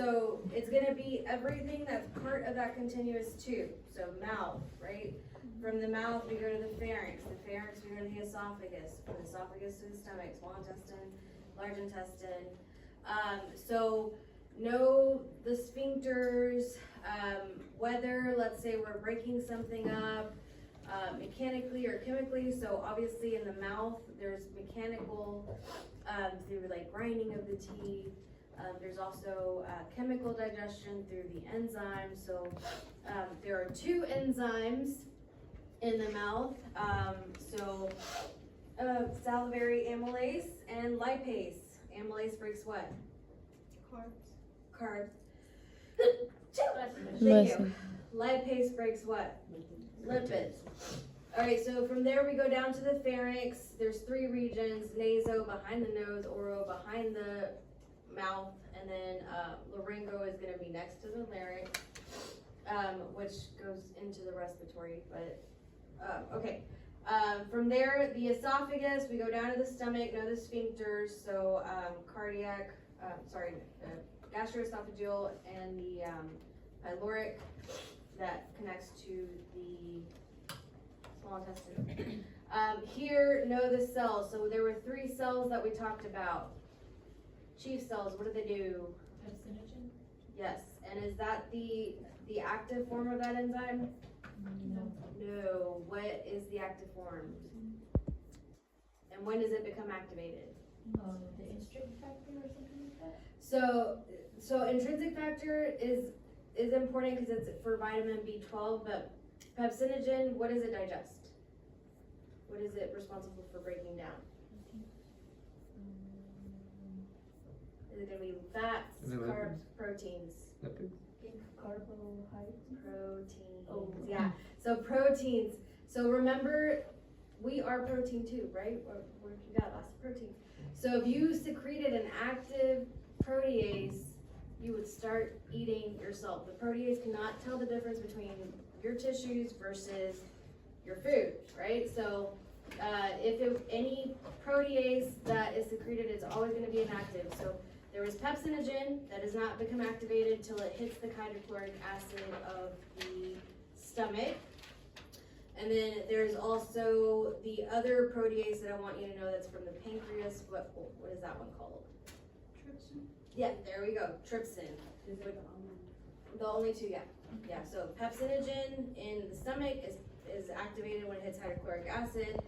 So it's gonna be everything that's part of that continuous tube. So mouth, right? From the mouth, we go to the pharynx. The pharynx, we go to the esophagus. From the esophagus to the stomach, small intestine, large intestine. So know the sphincters, whether, let's say we're breaking something up, mechanically or chemically. So obviously in the mouth, there's mechanical, through like grinding of the teeth. There's also chemical digestion through the enzymes. So there are two enzymes in the mouth. Salivary amylase and lipase. Amylase breaks what? Carbs. Thank you. Lipase breaks what? Lipids. All right, so from there we go down to the pharynx. There's three regions: naso behind the nose, oro behind the mouth, and then laryngo is going to be next to the larynx, which goes into the respiratory. But okay. From there, the esophagus, we go down to the stomach. Know the sphincters. So gastroesophageal and the pyloric that connects to the small intestine. Here, know the cells. So there were three cells that we talked about. Chief cells, what do they do? Pepsinogen? Yes. And is that the active form of that enzyme? No. No. What is the active form? And when does it become activated? The intrinsic factor or something like that? So intrinsic factor is important because it's for vitamin B12, but pepsinogen, what does it digest? What is it responsible for breaking down? Is it going to be fats, carbs, proteins? Carbohydrates. Proteins. Oh. Yeah. So proteins. So remember, we are protein too, right? Or you got lots of protein. So if you secreted an active protease, you would start eating yourself. The protease cannot tell the difference between your tissues versus your food, right? So any protease that is secreted is always going to be inactive. So there is pepsinogen that does not become activated till it hits the hydrochloric acid of the stomach. And then there's also the other protease that I want you to know that's from the pancreas. What is that one called? Trypsin. Yeah, there we go. Trypsin. The only two, yeah. Yeah, so pepsinogen in the stomach is activated when it hits hydrochloric acid.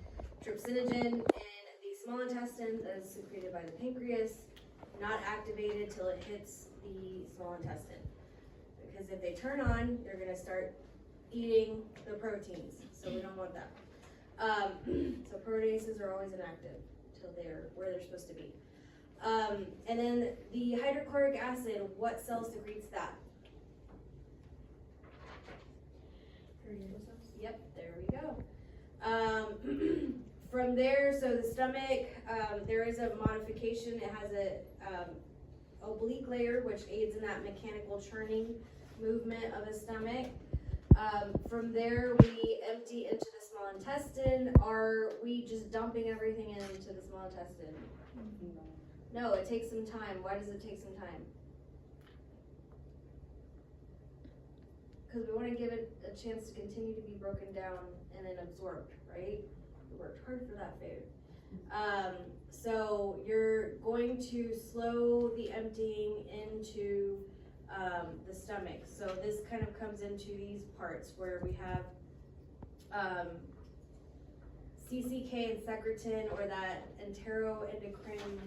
Trypsinogen in the small intestine that is secreted by the pancreas, not activated till it hits the small intestine. Because if they turn on, they're going to start eating the proteins. So we don't want that. So proteases are always inactive till they're where they're supposed to be. And then the hydrochloric acid, what cell secretes that? Yep, there we go. From there, so the stomach, there is a modification. It has a oblique layer, which aids in that mechanical churning movement of the stomach. From there, we empty into the small intestine. Are we just dumping everything into the small intestine? No, it takes some time. Why does it take some time? Because we want to give it a chance to continue to be broken down and then absorbed, right? We worked hard for that food. So you're going to slow the emptying into the stomach. So this kind of comes into these parts where we have CCK and secretin, or that enteroendocrine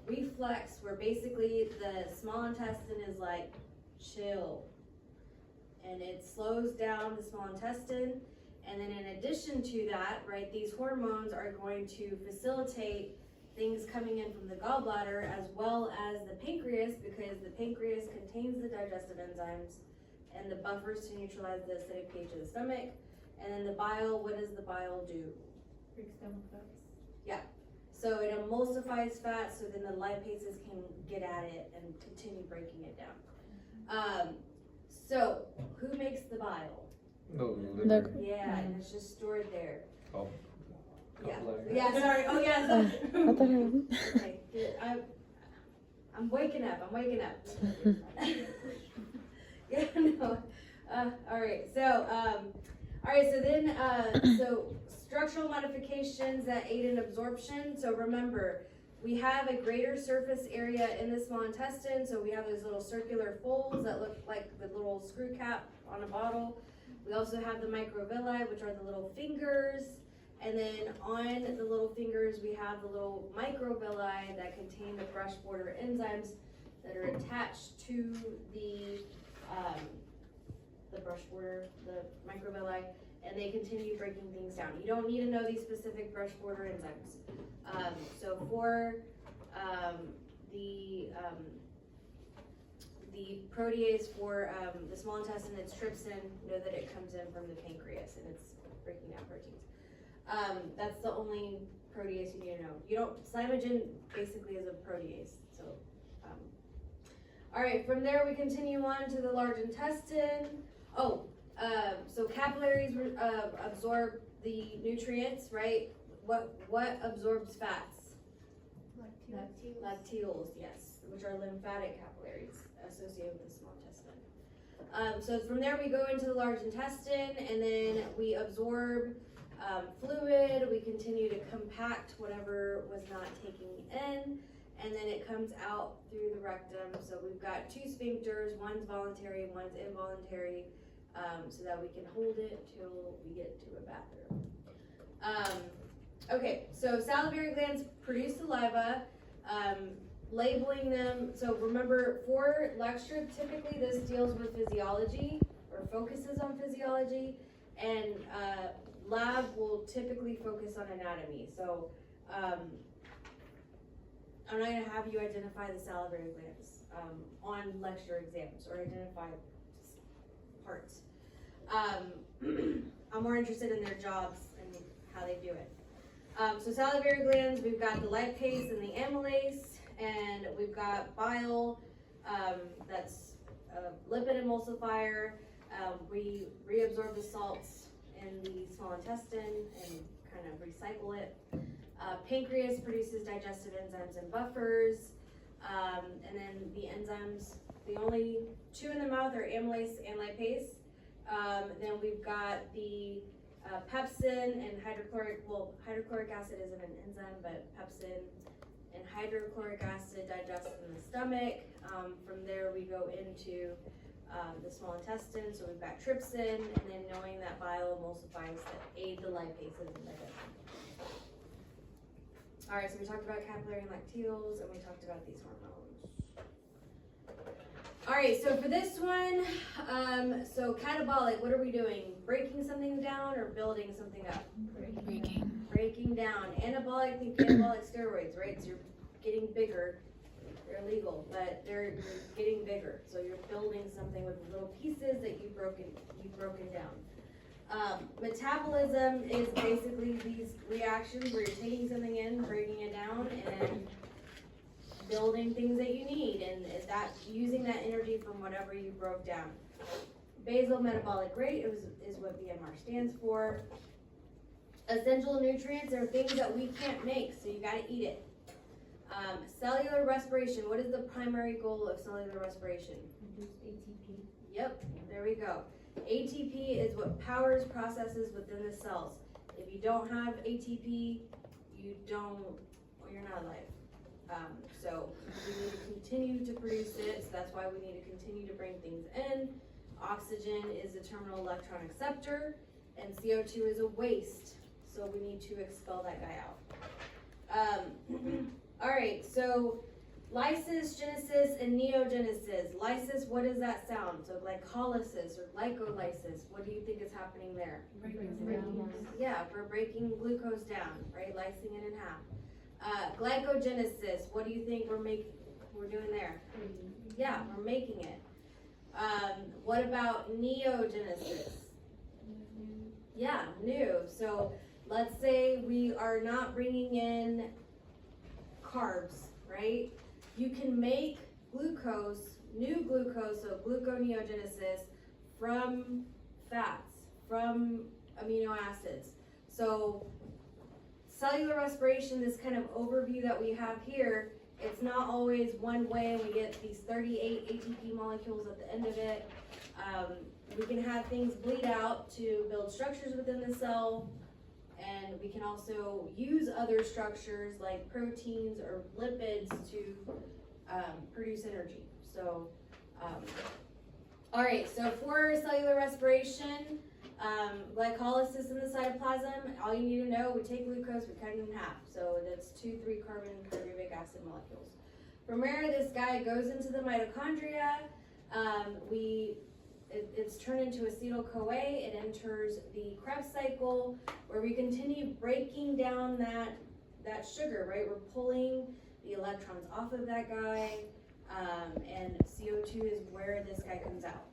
reflex, where basically the small intestine is like, chill. And it slows down the small intestine. And then in addition to that, right, these hormones are going to facilitate things coming in from the gallbladder as well as the pancreas, because the pancreas contains the digestive enzymes and the buffers to neutralize the acidic pH of the stomach. And then the bile, what does the bile do? Breaks down fats. Yeah. So it emulsifies fat, so then the lipases can get at it and continue breaking it down. So who makes the bile? No, liver. Yeah, and it's just stored there. Oh. Yeah. Yeah, sorry. Oh, yeah. I thought I Okay. I'm waking up. Yeah, no. Alright, so then, so structural modifications that aid in absorption. So remember, we have a greater surface area in the small intestine, so we have those little circular folds that look like the little screw cap on a bottle. We also have the microvilli, which are the little fingers, and then on the little fingers, we have the little microvilli that contain the brush border enzymes that are attached to the brush border, the microvilli, and they continue breaking things down. You don't need to know these specific brush border enzymes. So for the protease for the small intestine, it's trypsin. Know that it comes in from the pancreas and it's breaking down proteins. That's the only protease you need to know. Slimagen basically is a protease. So, all right, from there we continue on to the large intestine. So capillaries absorb the nutrients, right? What absorbs fats? Lacteals, yes, which are lymphatic capillaries associated with the small intestine. So from there we go into the large intestine, and then we absorb fluid. We continue to compact whatever was not taking in, and then it comes out through the rectum. So we've got two sphincters, one's voluntary, one's involuntary, so that we can hold it till we get to a bathroom. Okay, so salivary glands produce saliva, labeling them. So remember, for lecture, typically this deals with physiology or focuses on physiology, and lab will typically focus on anatomy. So I'm not going to have you identify the salivary glands on lecture exams or identify parts. I'm more interested in their jobs and how they do it. So salivary glands, we've got the lipase and the amylase, and we've got bile, that's a lipid emulsifier. We reabsorb the salts in the small intestine and kind of recycle it. Pancreas produces digestive enzymes and buffers, and then the enzymes, the only two in the mouth are amylase and lipase. Then we've got the pepsin and hydrochloric acid isn't an enzyme, but pepsin and hydrochloric acid digest in the stomach. From there we go into the small intestine, so we've got trypsin, and then knowing that bile emulsifies that aid the lipases in digestion. Alright, so we talked about capillary and lacteals, and we talked about these hormones. Alright, so for this one, so catabolic, what are we doing? Breaking something down or building something up? Breaking down. Anabolic, think anabolic steroids, right? So you're getting bigger. They're illegal, but you're getting bigger. So you're building something with little pieces that you've broken down. Metabolism is basically these reactions where you're taking something in, breaking it down, and building things that you need, and that using that energy from whatever you broke down. Basal metabolic rate is what BMR stands for. Essential nutrients are things that we can't make, so you gotta eat it. Cellular respiration, what is the primary goal of cellular respiration? Reduce ATP. Yep, there we go. ATP is what powers processes within the cells. If you don't have ATP, you're not alive. So we need to continue to produce it, so that's why we need to continue to bring things in. Oxygen is a terminal electron acceptor, and CO2 is a waste, so we need to expel that guy out. Alright, so lysis, genesis, and neogenesis. Lysis, what does that sound? So glycolysis or glycolysis, what do you think is happening there? Yeah, we're breaking glucose down, right? Lysing it in half. Glycogenesis, what do you think we're doing there? Yeah, we're making it. What about neogenesis? Yeah, new. So let's say we are not bringing in carbs, right? You can make glucose, new glucose, so gluconeogenesis, from fats, from amino acids. So cellular respiration, this kind of overview that we have here, it's not always one way. We get these 38 ATP molecules at the end of it. We can have things bleed out to build structures within the cell, and we can also use other structures like proteins or lipids to produce energy. So, all right, so for cellular respiration, glycolysis in the cytoplasm, all you need to know, we take glucose, we cut it in half. So that's 2,3 carbon carboxylic acid molecules. From there, this guy goes into the mitochondria. It's turned into acetyl-CoA. It enters the Krebs cycle, where we continue breaking down that sugar, right? We're pulling the electrons off of that guy, and CO2 is where this guy comes out.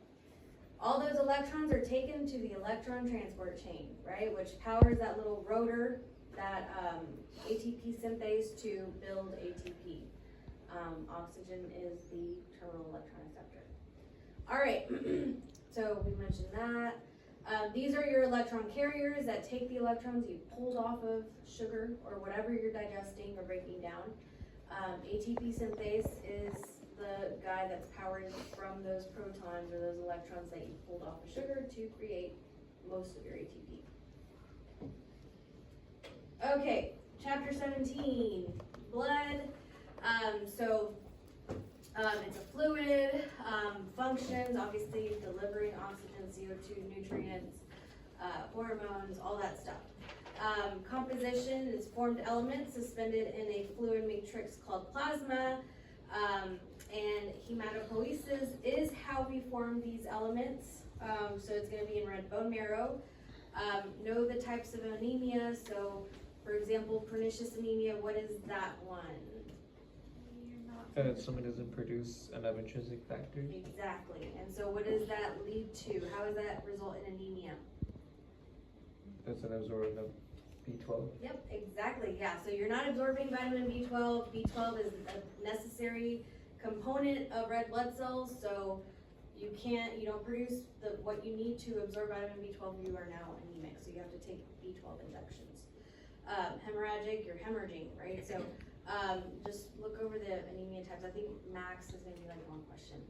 All those electrons are taken to the electron transport chain, right? Which powers that little rotor, that ATP synthase to build ATP. Oxygen is the terminal electron acceptor. All right, so we mentioned that. These are your electron carriers that take the electrons you pulled off of sugar or whatever you're digesting or breaking down. ATP synthase is the guy that's powered from those protons or those electrons that you pulled off of sugar to create most of your ATP. Okay, chapter 17, blood. It's a fluid, functions, obviously delivering oxygen, CO2, nutrients, hormones, all that stuff. Composition is formed elements suspended in a fluid matrix called plasma, and hematopoiesis is how we form these elements. So it's going to be in red bone marrow. Know the types of anemia. So, for example, pernicious anemia, what is that one? Someone doesn't produce enough intrinsic factors. Exactly. And so what does that lead to? How does that result in anemia? That's an absorbing of B12. Yep, exactly. Yeah. So you're not absorbing vitamin B12. B12 is a necessary component of red blood cells. So you don't produce what you need to absorb vitamin B12. You are now anemic. So you have to take B12 injections. Hemorrhagic, you're hemorrhaging, right? So just look over the anemia types. I think max is going to be like one question.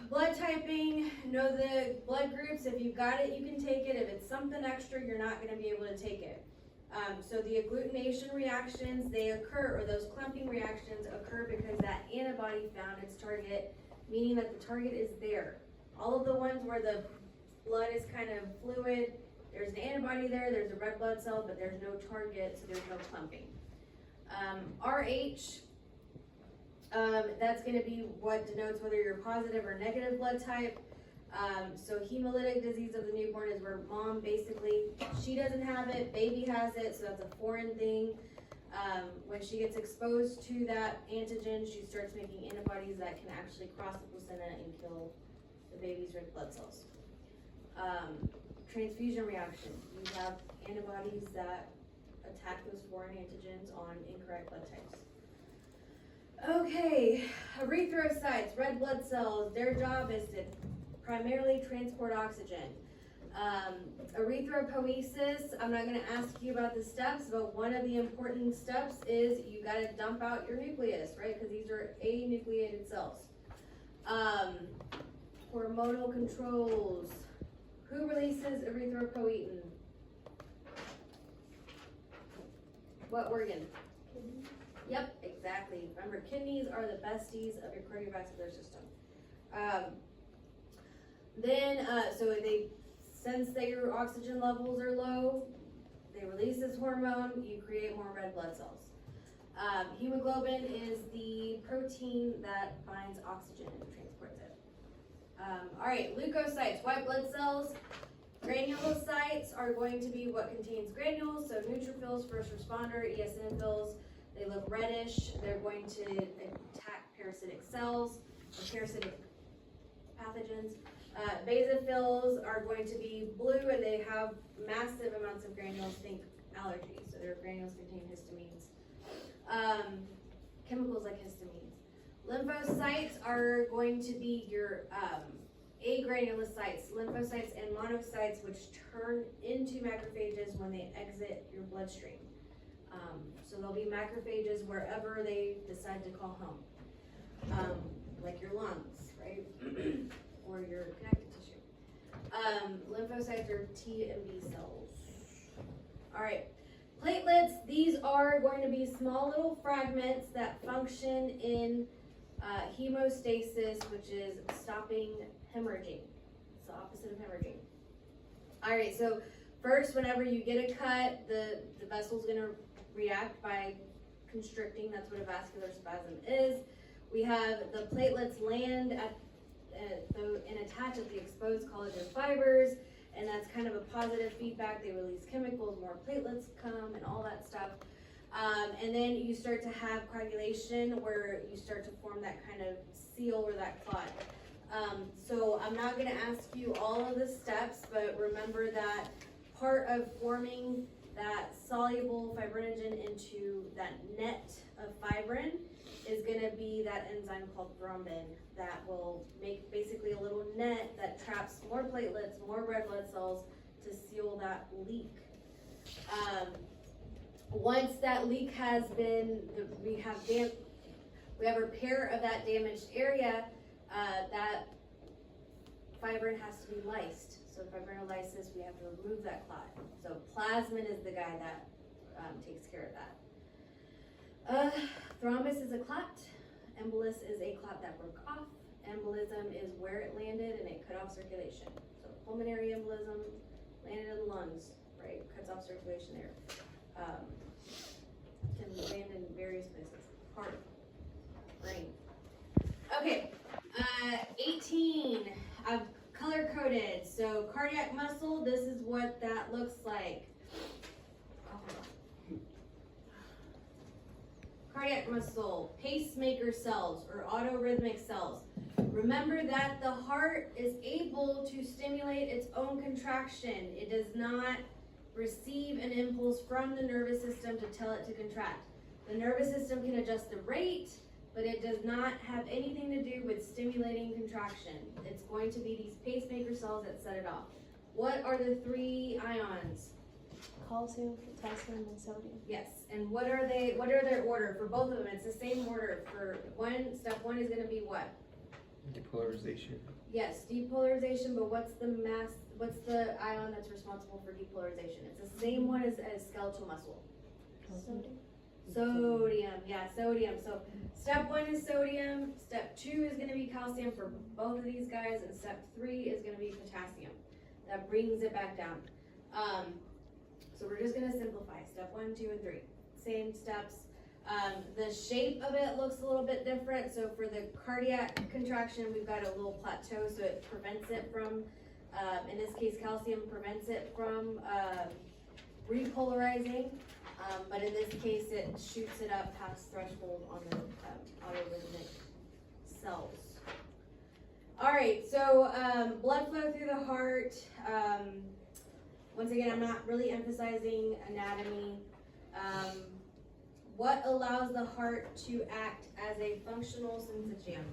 Blood typing, know the blood groups. If you've got it, you can take it. If it's something extra, you're not going to be able to take it. So the agglutination reactions, they occur, or those clumping reactions occur because that antibody found its target, meaning that the target is there. All of the ones where the blood is kind of fluid, there's an antibody there, there's a red blood cell, but there's no target, so there's no clumping. RH, that's going to be what denotes whether you're positive or negative blood type. So hemolytic disease of the newborn is where mom basically, she doesn't have it, baby has it, so that's a foreign thing. When she gets exposed to that antigen, she starts making antibodies that can actually cross the placenta and kill the baby's red blood cells. Transfusion reaction, you have antibodies that attack those foreign antigens on incorrect blood types. Okay, erythrocytes, red blood cells, their job is to primarily transport oxygen. Erythropoiesis, I'm not going to ask you about the steps, but one of the important steps is you got to dump out your nucleus, right? Because these are anucleated cells. Hormonal controls. Who releases erythropoietin? What organ? Kidney. Yep, exactly. Remember, kidneys are the besties of your cardiovascular system. So they sense that your oxygen levels are low, they release this hormone, you create more red blood cells. Hemoglobin is the protein that binds oxygen and transports it. All right, leukocytes, white blood cells. Granulocytes are going to be what contains granules, so neutrophils, first responder, eosinophils. They look reddish. They're going to attack parasitic cells or parasitic pathogens. Basophils are going to be blue, and they have massive amounts of granules. Think allergies, so their granules contain histamines. Chemicals like histamines. Lymphocytes are going to be your agranulocytes, lymphocytes and monocytes, which turn into macrophages when they exit your bloodstream. So there'll be macrophages wherever they decide to call home. Like your lungs, right? Or your connective tissue. Lymphocytes are T and B cells. Alright, platelets, these are going to be small little fragments that function in hemostasis, which is stopping hemorrhaging. It's the opposite of hemorrhaging. Alright, so first, whenever you get a cut, the vessel's gonna react by constricting. That's what a vascular spasm is. We have the platelets land and attach at the exposed collagen fibers, and that's kind of a positive feedback. They release chemicals, more platelets come, and all that stuff. And then you start to have coagulation, where you start to form that kind of seal or that clot. So I'm not going to ask you all of the steps, but remember that part of forming that soluble fibrinogen into that net of fibrin is going to be that enzyme called thrombin that will make basically a little net that traps more platelets, more red blood cells to seal that leak. Once that leak has been, we have repair of that damaged area, that fibrin has to be lysed. So fibrinolysis, we have to remove that clot. So plasmin is the guy that takes care of that. Thrombus is a clot. Embolus is a clot that broke off. Embolism is where it landed and it cut off circulation. So pulmonary embolism landed in the lungs, right? Cuts off circulation there. Can land in various places. Heart, brain. Okay, 18. I've color coded. So cardiac muscle, this is what that looks like. Cardiac muscle, pacemaker cells or autorhythmic cells. Remember that the heart is able to stimulate its own contraction. It does not receive an impulse from the nervous system to tell it to contract. The nervous system can adjust the rate, but it does not have anything to do with stimulating contraction. It's going to be these pacemaker cells that set it off. What are the 3 ions? Calcium, potassium, and sodium. Yes, and what are their order? For both of them, it's the same order. For one, step 1 is gonna be what? Depolarization. Yes, depolarization, but what's the ion that's responsible for depolarization? It's the same one as skeletal muscle. Sodium. Sodium, yeah, sodium. So step 1 is sodium, step 2 is gonna be calcium for both of these guys, and step 3 is gonna be potassium. That brings it back down. So we're just gonna simplify, step 1, 2, and 3. Same steps. The shape of it looks a little bit different. So for the cardiac contraction, we've got a little plateau, so it prevents it from, in this case, calcium prevents it from repolarizing. But in this case, it shoots it up past threshold on the autorhythmic cells. All right, so blood flow through the heart. Once again, I'm not really emphasizing anatomy. What allows the heart to act as a functional syncytium?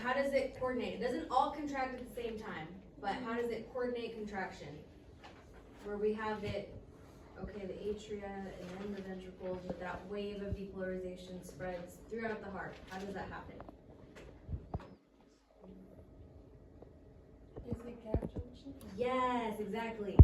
How does it coordinate? It doesn't all contract at the same time, but how does it coordinate contraction? Where we have it, okay, the atria and then the ventricles, but that wave of depolarization spreads throughout the heart. How does that happen? Is it gap junction? Yes, exactly.